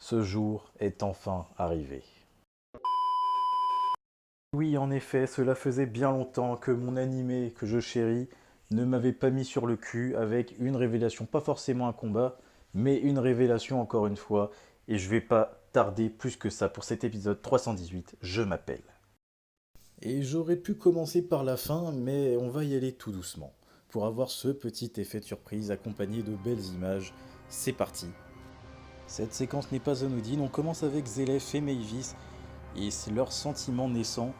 Ce jour est enfin arrivé. Oui, en effet, cela faisait bien longtemps que mon animé que je chéris ne m'avait pas mis sur le cul avec une révélation, pas forcément un combat, mais une révélation encore une fois, et je vais pas tarder plus que ça pour cet épisode 318, je m'appelle. Et j'aurais pu commencer par la fin, mais on va y aller tout doucement. Pour avoir ce petit effet de surprise accompagné de belles images, c'est parti. Cette séquence n'est pas anodine, on commence avec Zelef et Mavis, et c'est leur sentiment naissant,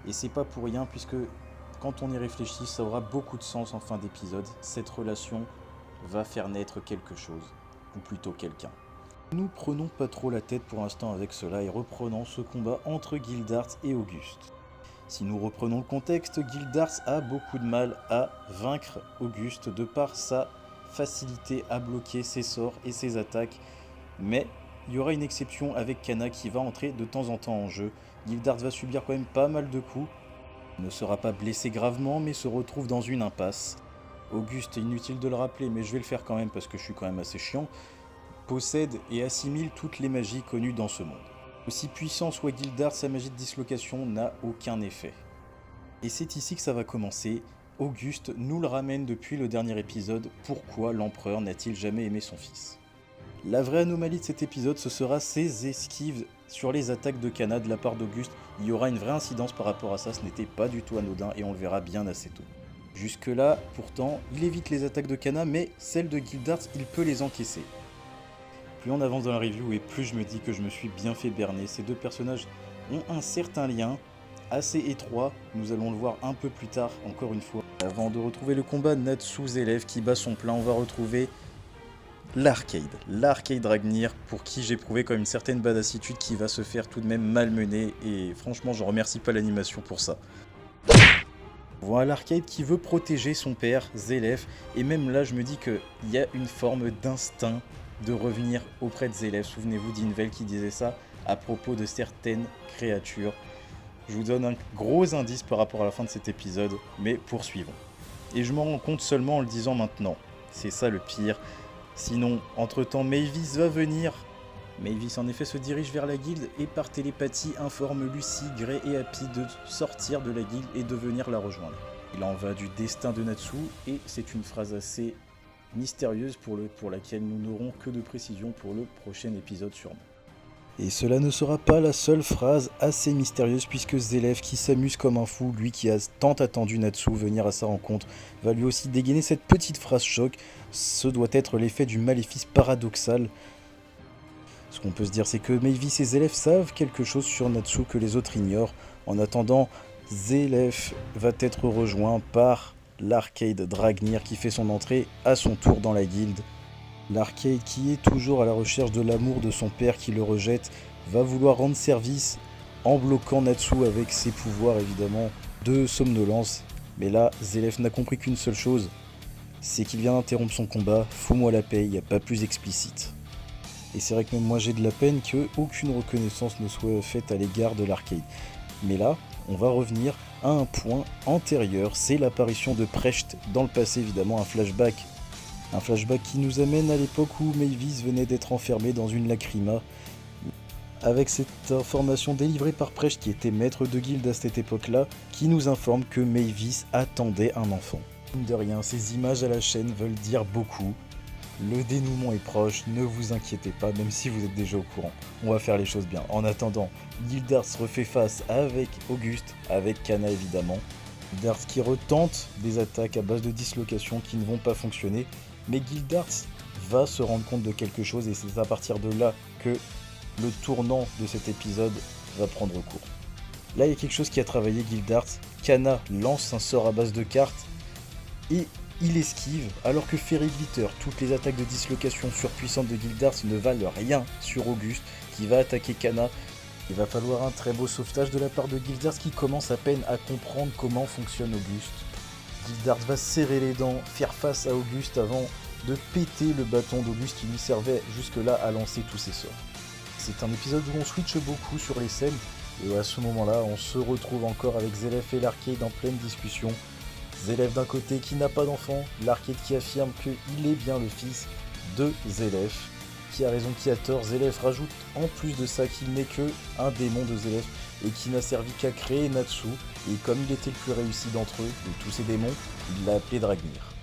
et c'est pas pour rien puisque quand on y réfléchit, ça aura beaucoup de sens en fin d'épisode. Cette relation va faire naître quelque chose, ou plutôt quelqu'un. Nous prenons pas trop la tête pour l'instant avec cela et reprenons ce combat entre Gildart et Auguste. Si nous reprenons le contexte, Gildart a beaucoup de mal à vaincre Auguste de par sa facilité à bloquer ses sorts et ses attaques, mais il y aura une exception avec Kana qui va entrer de temps en temps en jeu. Gildart va subir quand même pas mal de coups, ne sera pas blessé gravement mais se retrouve dans une impasse. Auguste, inutile de le rappeler mais je vais le faire quand même parce que je suis quand même assez chiant, possède et assimile toutes les magies connues dans ce monde. Aussi puissant soit Gildart, sa magie de dislocation n'a aucun effet. Et c'est ici que ça va commencer. Auguste nous le ramène depuis le dernier épisode, pourquoi l'empereur n'a-t-il jamais aimé son fils ? La vraie anomalie de cet épisode, ce sera ses esquives sur les attaques de Kana de la part d'Auguste. Il y aura une vraie incidence par rapport à ça, ce n'était pas du tout anodin et on le verra bien assez tôt. Jusque là, pourtant, il évite les attaques de Kana, mais celles de Gildart, il peut les encaisser. Plus on avance dans la review et plus je me dis que je me suis bien fait berner. Ces deux personnages ont un certain lien, assez étroit, nous allons le voir un peu plus tard, encore une fois. Avant de retrouver le combat Natsu-Zelef qui bat son plein, on va retrouver l'arcade Dragnir, pour qui j'ai prouvé comme une certaine badassitude qui va se faire tout de même malmener, et franchement je remercie pas l'animation pour ça. Voilà l'arcade qui veut protéger son père, Zelef, et même là je me dis qu'il y a une forme d'instinct de revenir auprès de Zelef. Souvenez-vous d'Invel qui disait ça à propos de certaines créatures. Je vous donne un gros indice par rapport à la fin de cet épisode, mais poursuivons. Et je m'en rends compte seulement en le disant maintenant, c'est ça le pire. Sinon, entre-temps, Mavis va venir. Mavis en effet se dirige vers la guilde et par télépathie informe Lucy, Gray et Happy de sortir de la guilde et de venir la rejoindre. Il en va du destin de Natsu et c'est une phrase assez mystérieuse pour laquelle nous n'aurons que de précision pour le prochain épisode sûrement. Et cela ne sera pas la seule phrase assez mystérieuse puisque Zelef qui s'amuse comme un fou, lui qui a tant attendu Natsu venir à sa rencontre, va lui aussi dégainer cette petite phrase choc. Ce doit être l'effet du maléfice paradoxal. Ce qu'on peut se dire c'est que Mavis et Zelef savent quelque chose sur Natsu que les autres ignorent. En attendant, Zelef va être rejoint par l'arcade Dragnir qui fait son entrée à son tour dans la guilde. L'arcade, qui est toujours à la recherche de l'amour de son père qui le rejette, va vouloir rendre service en bloquant Natsu avec ses pouvoirs évidemment de somnolence. Mais là, Zelef n'a compris qu'une seule chose, c'est qu'il vient d'interrompre son combat, fous-moi la paix, il n'y a pas plus explicite. Et c'est vrai que même moi j'ai de la peine qu'aucune reconnaissance ne soit faite à l'égard de l'arcade. Mais là, on va revenir à un point antérieur, c'est l'apparition de Precht dans le passé évidemment, un flashback. Un flashback qui nous amène à l'époque où Mavis venait d'être enfermée dans une lacryma. Avec cette information délivrée par Precht qui était maître de guilde à cette époque-là, qui nous informe que Mavis attendait un enfant. De rien, ces images à la chaîne veulent dire beaucoup. Le dénouement est proche, ne vous inquiétez pas, même si vous êtes déjà au courant. On va faire les choses bien. En attendant, Gildart se refait face avec Auguste, avec Kana évidemment. Gildart qui retente des attaques à base de dislocation qui ne vont pas fonctionner. Mais Gildart va se rendre compte de quelque chose et c'est à partir de là que le tournant de cet épisode va prendre cours. Là, il y a quelque chose qui a travaillé Gildart. Kana lance un sort à base de cartes et il esquive, alors que Fairy Glitter, toutes les attaques de dislocation surpuissantes de Gildart ne valent rien sur Auguste qui va attaquer Kana. Il va falloir un très beau sauvetage de la part de Gildart qui commence à peine à comprendre comment fonctionne Auguste. Gildart va serrer les dents, faire face à Auguste avant de péter le bâton d'Auguste qui lui servait jusque-là à lancer tous ses sorts. C'est un épisode où on switch beaucoup sur les scènes, et à ce moment-là, on se retrouve encore avec Zelef et l'arcade en pleine discussion. Zelef d'un côté qui n'a pas d'enfant, l'arcade qui affirme qu'il est bien le fils de Zelef. qui a raison, qui a tort. Zélef rajoute en plus de ça qu'il n'est que un démon de Zélef et qui n'a servi qu'à créer Natsu. Et comme il était le plus réussi d'entre eux, de tous ces démons, il l'a appelé Dragnir.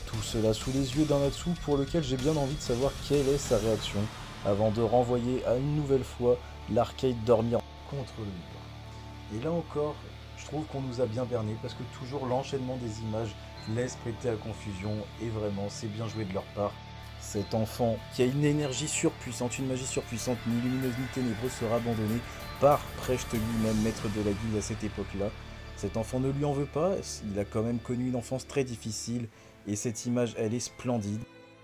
Tout cela sous les yeux d'un Natsu pour lequel j'ai bien envie de savoir quelle est sa réaction avant de renvoyer à une nouvelle fois l'arcade dormir contre le mur. Et là encore, je trouve qu'on nous a bien berné parce que toujours l'enchaînement des images laisse prêter à confusion et vraiment c'est bien joué de leur part. Cet enfant qui a une énergie surpuissante, une magie surpuissante, ni lumineuse ni ténébreuse sera abandonné par Precht lui-même, maître de la guilde à cette époque-là. Cet enfant ne lui en veut pas, il a quand même connu une enfance très difficile et cette image elle est splendide.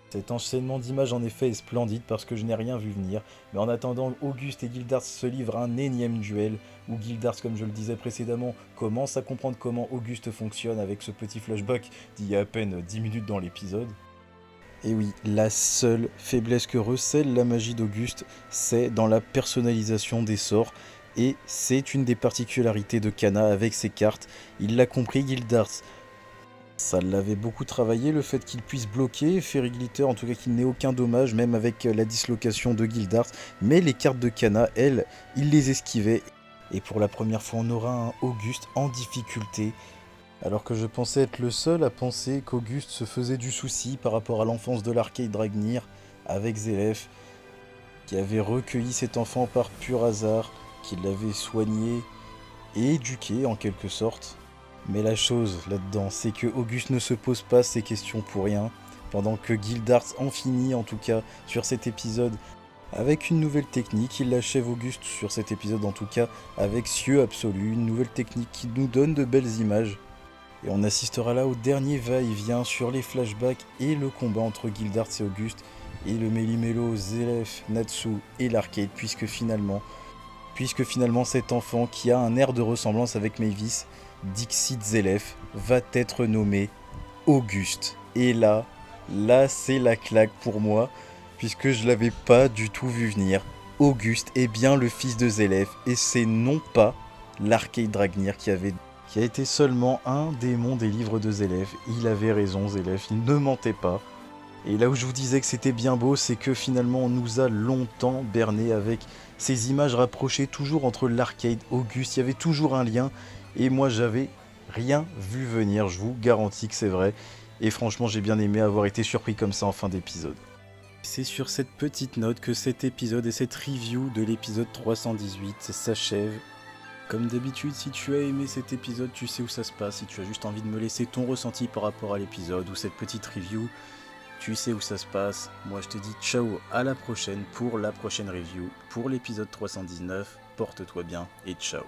Cet enchaînement d'images en effet est splendide parce que je n'ai rien vu venir, mais en attendant, Auguste et Gildarts se livrent à un énième duel, où Gildarts, comme je le disais précédemment, commence à comprendre comment Auguste fonctionne avec ce petit flashback d'il y a à peine 10 minutes dans l'épisode. Et oui, la seule faiblesse que recèle la magie d'Auguste, c'est dans la personnalisation des sorts, et c'est une des particularités de Kana avec ses cartes. Il l'a compris, Gildarts. Ça l'avait beaucoup travaillé, le fait qu'il puisse bloquer Fairy Glitter, en tout cas qu'il n'ait aucun dommage, même avec la dislocation de Gildarts. Mais les cartes de Kana, elles, il les esquivait. Et pour la première fois, on aura un Auguste en difficulté. Alors que je pensais être le seul à penser qu'Auguste se faisait du souci par rapport à l'enfance de l'arcade Dragnir avec Zélef, qui avait recueilli cet enfant par pur hasard, qui l'avait soigné et éduqué en quelque sorte. Mais la chose là-dedans, c'est que Auguste ne se pose pas ces questions pour rien, pendant que Gildarts en finit en tout cas sur cet épisode avec une nouvelle technique. Il l'achève Auguste sur cet épisode en tout cas avec Cieux Absolu, une nouvelle technique qui nous donne de belles images. Et on assistera là au dernier va-et-vient sur les flashbacks et le combat entre Gildarts et Auguste, et le méli-mélo Zélef, Natsu et l'arcade, puisque finalement cet enfant qui a un air de ressemblance avec Mavis, Dixit Zélef, va être nommé Auguste. Et là c'est la claque pour moi, puisque je l'avais pas du tout vu venir. Auguste est bien le fils de Zélef, et c'est non pas l'arcade Dragnir qui a été seulement un démon des livres de Zélef. Il avait raison, Zélef, il ne mentait pas. Et là où je vous disais que c'était bien beau, c'est que finalement on nous a longtemps berné avec ces images rapprochées toujours entre l'arcade et Auguste. Il y avait toujours un lien et moi j'avais rien vu venir, je vous garantis que c'est vrai. Et franchement j'ai bien aimé avoir été surpris comme ça en fin d'épisode. C'est sur cette petite note que cet épisode et cette review de l'épisode 318 s'achève. Comme d'habitude, si tu as aimé cet épisode, tu sais où ça se passe. Si tu as juste envie de me laisser ton ressenti par rapport à l'épisode ou cette petite review, tu sais où ça se passe. Moi je te dis ciao, à la prochaine pour la prochaine review, pour l'épisode 319. Porte-toi bien et ciao.